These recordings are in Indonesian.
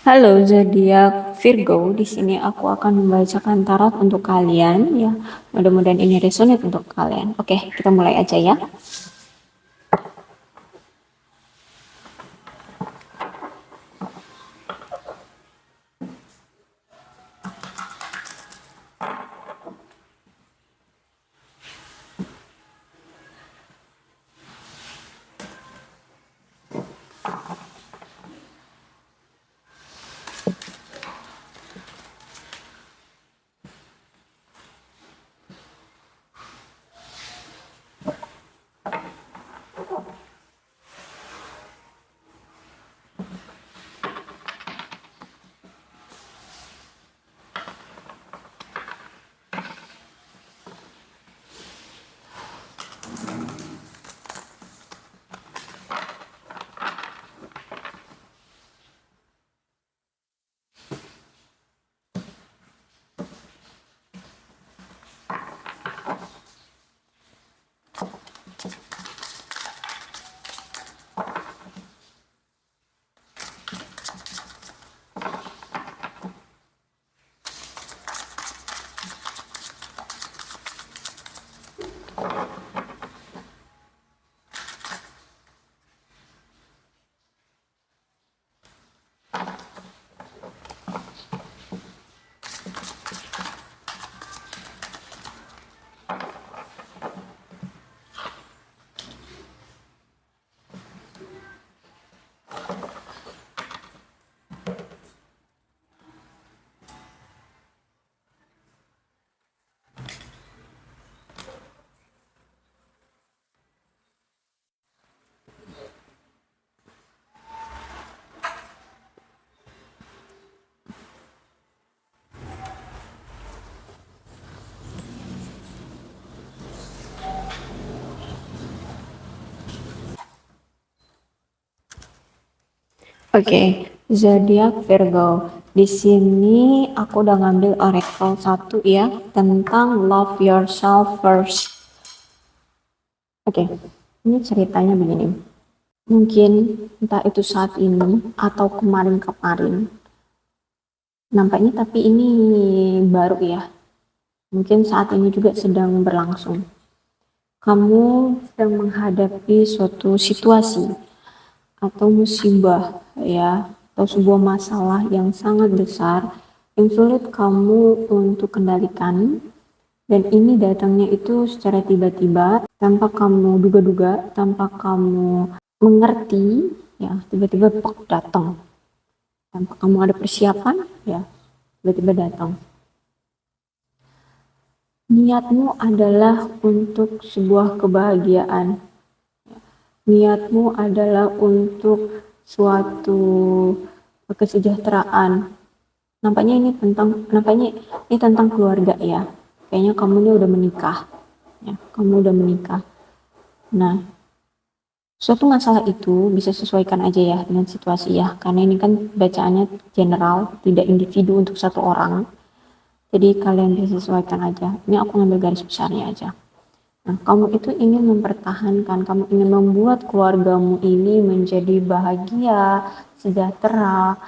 Halo zodiak Virgo, di sini aku akan membacakan tarot untuk kalian ya. Mudah-mudahan ini resonate untuk kalian. Oke, kita mulai aja ya. Oke, zodiak Virgo. Di sini aku udah ngambil oracle satu ya tentang love yourself first. Oke, ini ceritanya begini. Mungkin entah itu saat ini atau kemarin-kemarin. Nampaknya tapi ini baru ya. Mungkin saat ini juga sedang berlangsung. Kamu sedang menghadapi suatu situasi atau musibah ya, atau sebuah masalah yang sangat besar yang sulit kamu untuk kendalikan, dan ini datangnya itu secara tiba-tiba tanpa kamu duga-duga, tanpa kamu mengerti ya, tiba-tiba datang tanpa kamu ada persiapan ya, tiba-tiba datang. Niatmu adalah untuk sebuah kebahagiaan, niatmu adalah untuk suatu kesejahteraan. Nampaknya ini tentang keluarga ya. Kayaknya kamu ini udah menikah. Ya, kamu udah menikah. Nah, suatu masalah itu bisa sesuaikan aja ya dengan situasi ya. Karena ini kan bacaannya general, tidak individu untuk satu orang. Jadi kalian bisa sesuaikan aja. Ini aku ngambil garis besarnya aja. Nah, kamu itu ingin mempertahankan, kamu ingin membuat keluargamu ini menjadi bahagia, sejahtera,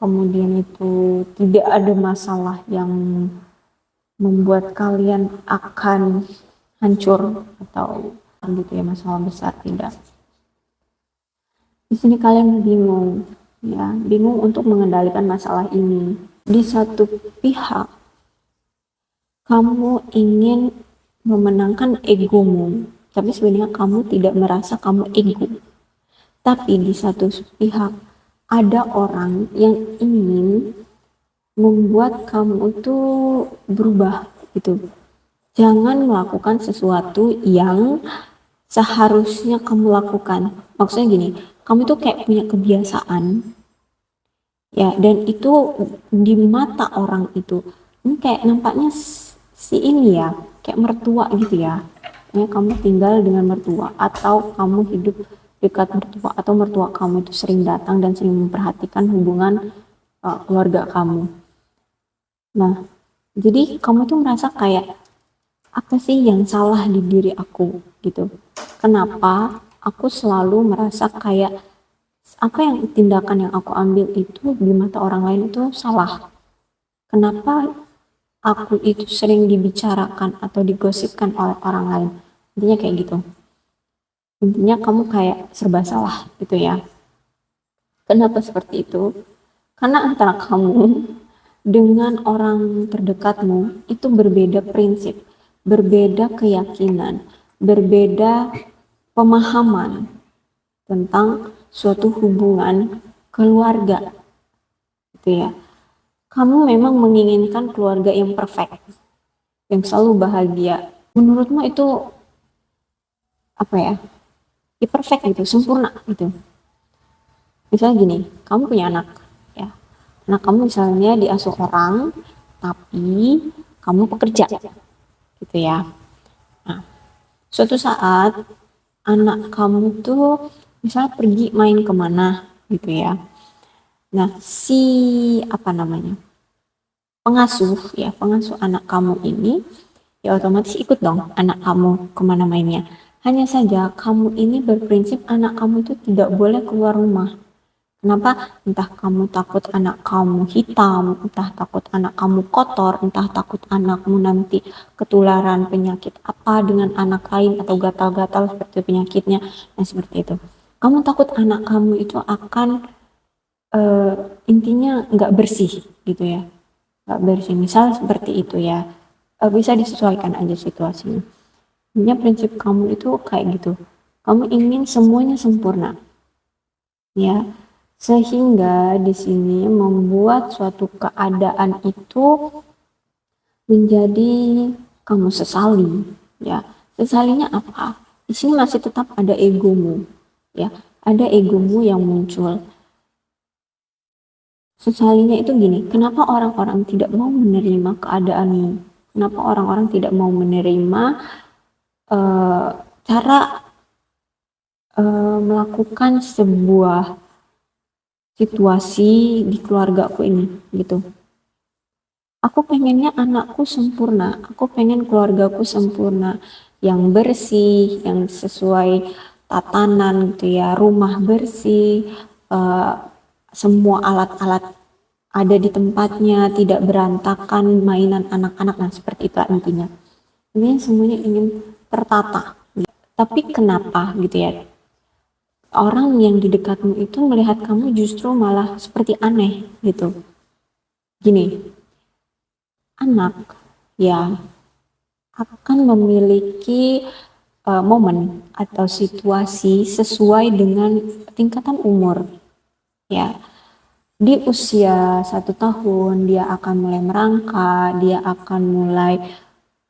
kemudian itu tidak ada masalah yang membuat kalian akan hancur atau gitu ya, masalah besar, tidak. Di sini kalian bingung, ya, bingung untuk mengendalikan masalah ini. Di satu pihak, kamu ingin memenangkan egomu, tapi sebenarnya kamu tidak merasa kamu ego. Tapi di satu pihak ada orang yang ingin membuat kamu itu berubah gitu. Jangan melakukan sesuatu yang seharusnya kamu lakukan. Maksudnya gini, kamu tuh kayak punya kebiasaan ya, dan itu di mata orang itu ini kayak nampaknya si ini ya, kayak mertua gitu ya. Ya, kamu tinggal dengan mertua atau kamu hidup dekat mertua, atau mertua kamu itu sering datang dan sering memperhatikan hubungan keluarga kamu. Nah, jadi kamu tuh merasa kayak apa sih yang salah di diri aku gitu? Kenapa aku selalu merasa kayak Apa yang tindakan yang aku ambil itu di mata orang lain itu salah. Kenapa aku itu sering dibicarakan atau digosipkan oleh orang lain? Intinya kayak gitu. Intinya kamu kayak serba salah gitu ya. Kenapa seperti itu? Karena antara kamu dengan orang terdekatmu itu berbeda prinsip, berbeda keyakinan, berbeda pemahaman tentang suatu hubungan keluarga gitu ya. Kamu memang menginginkan keluarga yang perfect, yang selalu bahagia. Menurutmu itu apa ya? Ya perfect gitu, sempurna gitu. Misalnya gini, kamu punya anak ya. Anak kamu misalnya diasuh orang, tapi kamu pekerja gitu ya. Nah, suatu saat anak kamu tuh misalnya pergi main kemana gitu ya. Nah, si apa namanya? Pengasuh anak kamu ini ya otomatis ikut dong anak kamu kemana mainnya. Hanya saja kamu ini berprinsip anak kamu itu tidak boleh keluar rumah. Kenapa? Entah kamu takut anak kamu hitam, entah takut anak kamu kotor, entah takut anakmu nanti ketularan penyakit apa dengan anak lain atau gatal-gatal seperti penyakitnya, nah seperti itu. Kamu takut anak kamu itu akan intinya nggak bersih gitu ya, nggak bersih. Misal seperti itu ya, bisa disesuaikan aja situasinya. Intinya prinsip kamu itu kayak gitu. Kamu ingin semuanya sempurna, ya. Sehingga di sini membuat suatu keadaan itu menjadi kamu sesali, ya. Sesalinya apa? Di sini masih tetap ada egomu, ya. Ada egomu yang muncul. Sesalinya itu gini, kenapa orang-orang tidak mau menerima keadaanmu? Kenapa orang-orang tidak mau menerima cara melakukan sebuah situasi di keluargaku ini gitu. Aku pengennya anakku sempurna, aku pengen keluargaku sempurna, yang bersih, yang sesuai tatanan gitu ya, rumah bersih, semua alat-alat ada di tempatnya, tidak berantakan mainan anak-anak, nah seperti itu intinya. Ini semuanya ingin tertata. Tapi kenapa gitu ya? Orang yang di dekatmu itu melihat kamu justru malah seperti aneh gitu. Gini, anak ya akan memiliki momen atau situasi sesuai dengan tingkatan umur ya. Di usia 1 tahun dia akan mulai merangkak, dia akan mulai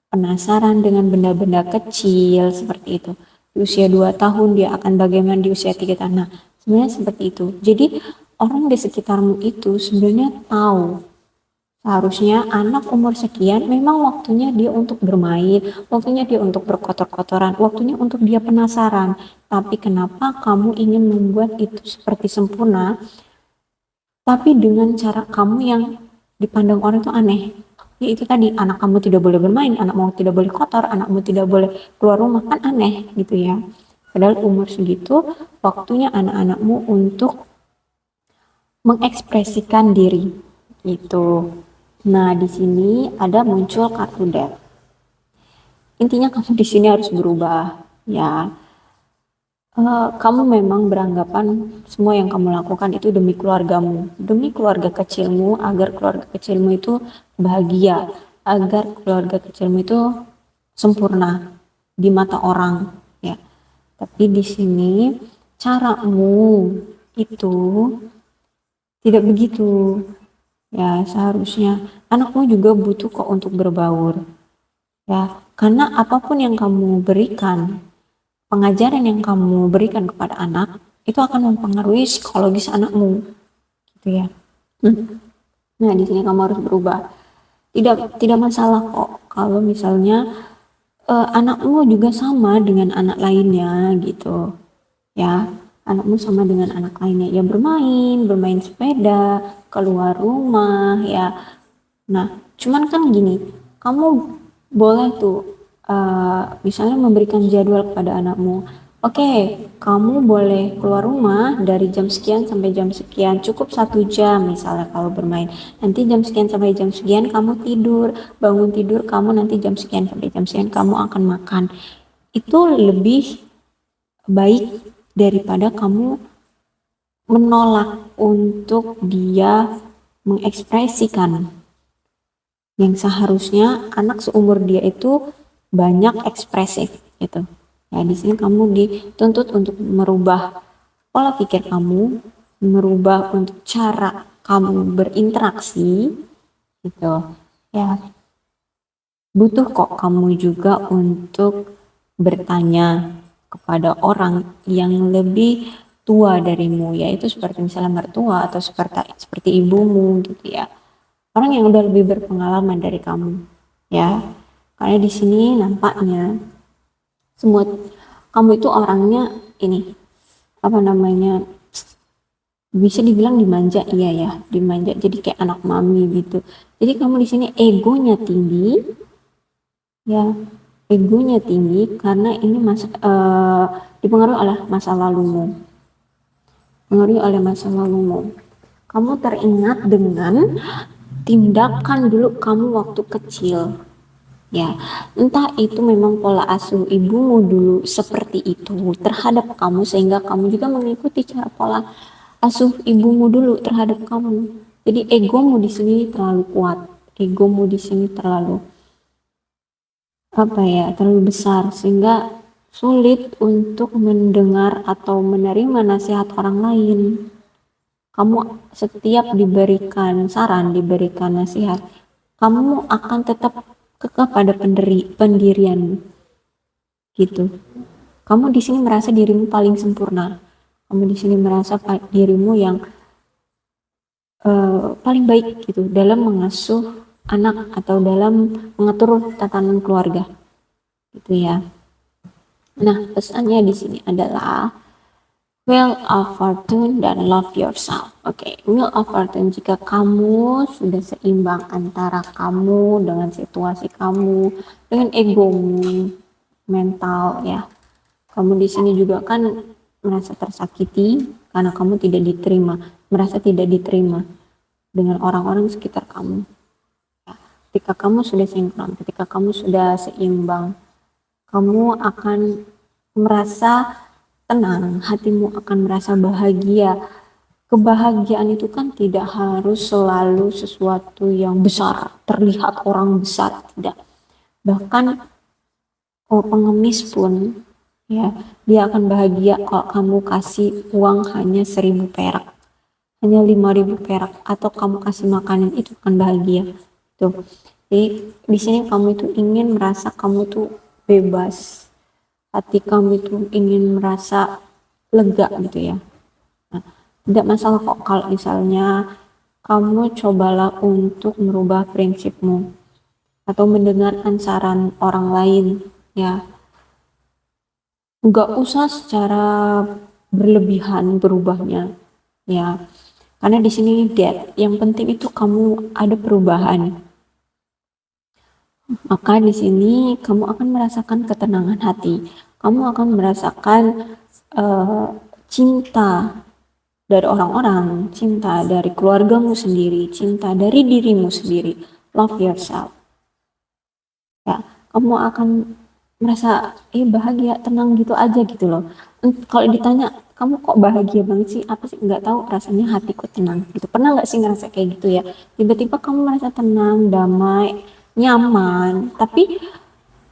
penasaran dengan benda-benda kecil seperti itu. Di usia 2 tahun dia akan bagaimana di usia 3 tahun. Nah, sebenarnya seperti itu. Jadi orang di sekitarmu itu sebenarnya tahu seharusnya anak umur sekian memang waktunya dia untuk bermain, waktunya dia untuk berkotor-kotoran, waktunya untuk dia penasaran. Tapi kenapa kamu ingin membuat itu seperti sempurna, tapi dengan cara kamu yang dipandang orang itu aneh? Yaitu tadi, anak kamu tidak boleh bermain, anakmu tidak boleh kotor, anakmu tidak boleh keluar rumah, kan aneh gitu ya. Padahal umur segitu, waktunya anak-anakmu untuk mengekspresikan diri gitu. Nah, di sini ada muncul kartu death. Intinya kamu di sini harus berubah, ya. Kamu memang beranggapan semua yang kamu lakukan itu demi keluargamu, demi keluarga kecilmu, agar keluarga kecilmu itu bahagia, agar keluarga kecilmu itu sempurna di mata orang, ya. Tapi di sini caramu itu tidak begitu. Ya, seharusnya anakmu juga butuh kok untuk berbaur. Ya, karena apapun yang kamu berikan, pengajaran yang kamu berikan kepada anak, itu akan mempengaruhi psikologis anakmu. Gitu ya. Nah, di sini kamu harus berubah. Tidak masalah kok kalau misalnya anakmu juga sama dengan anak lainnya gitu. Ya, anakmu sama dengan anak lainnya, ya bermain sepeda, keluar rumah ya. Nah, cuman kan gini, kamu boleh tuh misalnya memberikan jadwal kepada anakmu, Oke, kamu boleh keluar rumah dari jam sekian sampai jam sekian, cukup 1 jam misalnya kalau bermain. Nanti jam sekian sampai jam sekian kamu tidur, bangun tidur kamu nanti jam sekian sampai jam sekian kamu akan makan. Itu lebih baik daripada kamu menolak untuk dia mengekspresikan yang seharusnya anak seumur dia itu banyak ekspresif gitu. Ya, di sini kamu dituntut untuk merubah pola pikir kamu, merubah untuk cara kamu berinteraksi gitu. Ya, butuh kok kamu juga untuk bertanya kepada orang yang lebih tua darimu, yaitu seperti misalnya mertua atau seperti ibumu gitu ya. Orang yang udah lebih berpengalaman dari kamu, ya. Karena di sini nampaknya semua kamu itu orangnya ini apa namanya, bisa dibilang dimanja, iya ya, dimanja, jadi kayak anak mami gitu. Jadi kamu di sini egonya tinggi, ya, egonya tinggi karena ini dipengaruhi oleh masa lalumu, dipengaruhi oleh masa lalumu. Kamu teringat dengan tindakan dulu kamu waktu kecil, ya, entah itu memang pola asuh ibumu dulu seperti itu terhadap kamu sehingga kamu juga mengikuti cara pola asuh ibumu dulu terhadap kamu. Jadi egomu di sini terlalu kuat, egomu di sini terlalu terlalu besar sehingga sulit untuk mendengar atau menerima nasihat orang lain. Kamu setiap diberikan saran, diberikan nasihat, kamu akan tetap kekeh pada pendirianmu gitu. Kamu di sini merasa dirimu paling sempurna, kamu di sini merasa dirimu yang paling baik gitu dalam mengasuh anak atau dalam mengatur tatanan keluarga gitu ya. Nah, pesannya di sini adalah Wheel of Fortune dan Love Yourself. Oke, Wheel of Fortune, jika kamu sudah seimbang antara kamu dengan situasi kamu, dengan egomu, mental ya. Kamu di sini juga kan merasa tersakiti karena kamu tidak diterima, merasa tidak diterima dengan orang-orang sekitar kamu. Ketika kamu sudah sinkron, ketika kamu sudah seimbang, kamu akan merasa tenang, hatimu akan merasa bahagia. Kebahagiaan itu kan tidak harus selalu sesuatu yang besar, terlihat orang besar, tidak. Bahkan pengemis pun, ya, dia akan bahagia kalau kamu kasih uang hanya 1.000 perak, hanya 5.000 perak, atau kamu kasih makanan, itu akan bahagia. Tuh. Jadi di sini kamu itu ingin merasa kamu tuh bebas, hati kamu itu ingin merasa lega gitu ya. Nah, tidak masalah kok kalau misalnya kamu cobalah untuk merubah prinsipmu atau mendengarkan saran orang lain ya. Nggak usah secara berlebihan berubahnya ya. Karena di sini yang penting itu kamu ada perubahan. Maka di sini kamu akan merasakan ketenangan hati. Kamu akan merasakan cinta dari orang-orang, cinta dari keluargamu sendiri, cinta dari dirimu sendiri. Love yourself. Ya, kamu akan merasa bahagia, tenang gitu aja gitu loh. Kalau ditanya, kamu kok bahagia banget sih? Apa sih? Nggak tahu, rasanya hatiku tenang gitu. Pernah nggak sih ngerasa kayak gitu ya? Tiba-tiba kamu merasa tenang, damai, nyaman. Tapi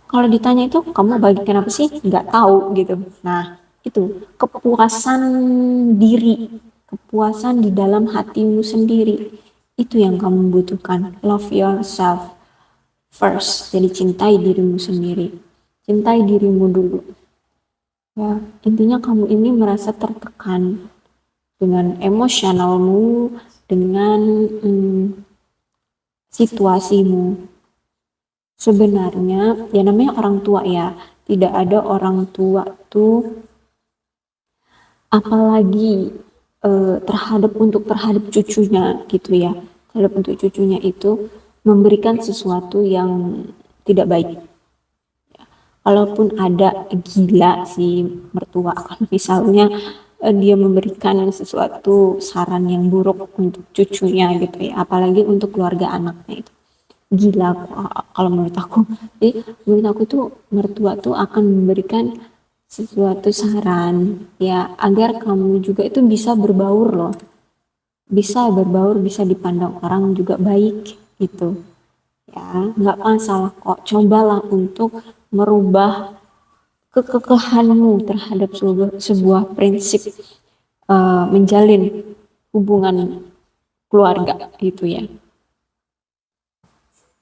kalau ditanya itu, kamu bahagia kenapa sih? Nggak tahu gitu. Nah, itu kepuasan diri, kepuasan di dalam hatimu sendiri. Itu yang kamu butuhkan. Love yourself first. Jadi cintai dirimu sendiri. Cintai dirimu dulu. Ya, intinya kamu ini merasa tertekan dengan emosionalmu, dengan situasimu. Sebenarnya, ya namanya orang tua ya, tidak ada orang tua tuh apalagi terhadap cucunya gitu ya, terhadap untuk cucunya itu memberikan sesuatu yang tidak baik. Kalaupun ada gila si mertua, kalau misalnya dia memberikan sesuatu saran yang buruk untuk cucunya gitu ya, apalagi untuk keluarga anaknya itu gila kalau menurut aku. Jadi menurut aku tuh mertua tuh akan memberikan sesuatu saran ya agar kamu juga itu bisa berbaur loh, bisa berbaur, bisa dipandang orang juga baik gitu ya. Nggak masalah kok, cobalah untuk merubah kekekahanmu terhadap sebuah prinsip menjalin hubungan keluarga gitu ya.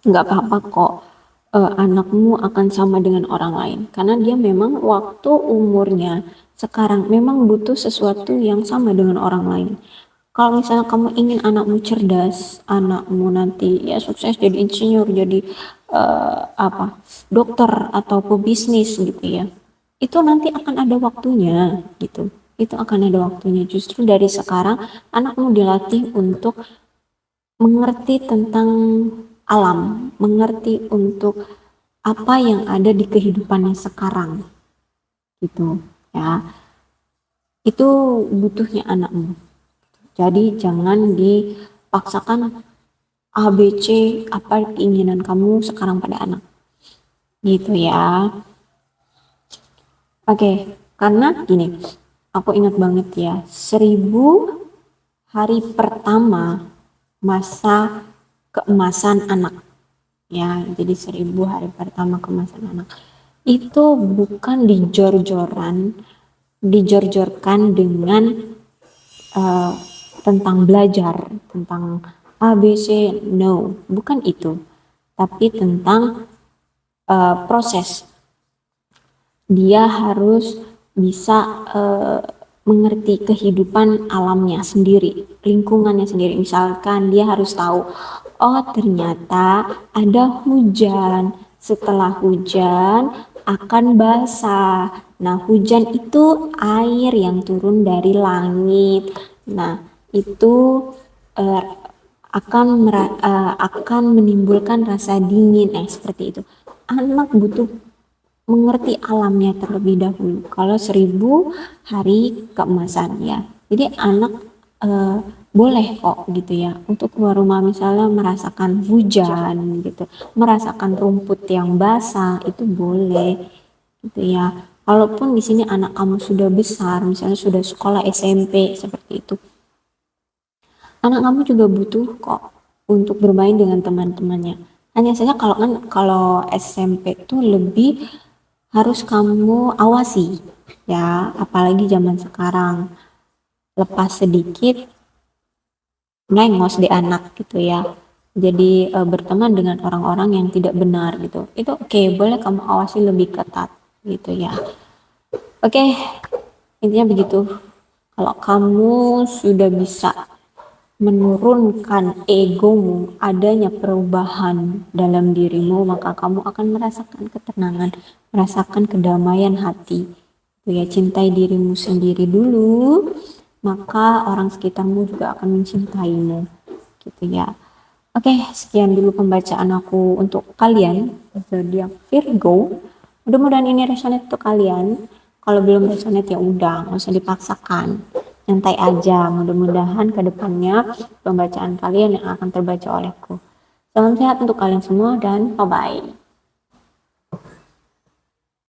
Nggak apa-apa kok anakmu akan sama dengan orang lain karena dia memang waktu umurnya sekarang memang butuh sesuatu yang sama dengan orang lain. Kalau misalnya kamu ingin anakmu cerdas, anakmu nanti ya sukses jadi insinyur, jadi apa dokter atau pebisnis gitu ya, itu nanti akan ada waktunya gitu. Itu akan ada waktunya. Justru dari sekarang anakmu dilatih untuk mengerti tentang alam, mengerti untuk apa yang ada di kehidupannya sekarang gitu ya. Itu butuhnya anakmu. Jadi jangan dipaksakan A, B, C, apa keinginan kamu sekarang pada anak. Gitu ya. Oke, karena gini, aku ingat banget ya, 1000 hari pertama masa keemasan anak. Ya, jadi 1000 hari pertama keemasan anak. Itu bukan dijor-jorkan dengan tentang belajar, tentang A, B, C, no, bukan itu. Tapi tentang proses. Dia harus bisa mengerti kehidupan alamnya sendiri, lingkungannya sendiri. Misalkan dia harus tahu, oh ternyata ada hujan, setelah hujan akan basah. Nah, hujan itu air yang turun dari langit. Nah, itu uh, akan menimbulkan rasa dingin, seperti itu. Anak butuh mengerti alamnya terlebih dahulu. Kalau 1000 hari keemasan ya. Jadi anak boleh kok gitu ya untuk keluar rumah misalnya merasakan hujan gitu, merasakan rumput yang basah itu boleh gitu ya. Walaupun di sini anak kamu sudah besar, misalnya sudah sekolah SMP seperti itu, anak kamu juga butuh kok untuk bermain dengan teman-temannya. Hanya saja kalau SMP itu lebih harus kamu awasi ya, apalagi zaman sekarang lepas sedikit melengos di anak gitu ya. Jadi berteman dengan orang-orang yang tidak benar gitu. Itu oke, boleh kamu awasi lebih ketat gitu ya. Oke, intinya begitu. Kalau kamu sudah bisa menurunkan egomu, adanya perubahan dalam dirimu, maka kamu akan merasakan ketenangan, merasakan kedamaian hati. Ya, cintai dirimu sendiri dulu, maka orang sekitarmu juga akan mencintaimu. Gitu ya. Oke, sekian dulu pembacaan aku untuk kalian, zodiak Virgo. Mudah-mudahan ini resonate untuk kalian. Kalau belum resonate ya udah, nggak usah dipaksakan. Nyantai aja, mudah-mudahan ke depannya pembacaan kalian yang akan terbaca olehku. Salam sehat untuk kalian semua dan bye-bye.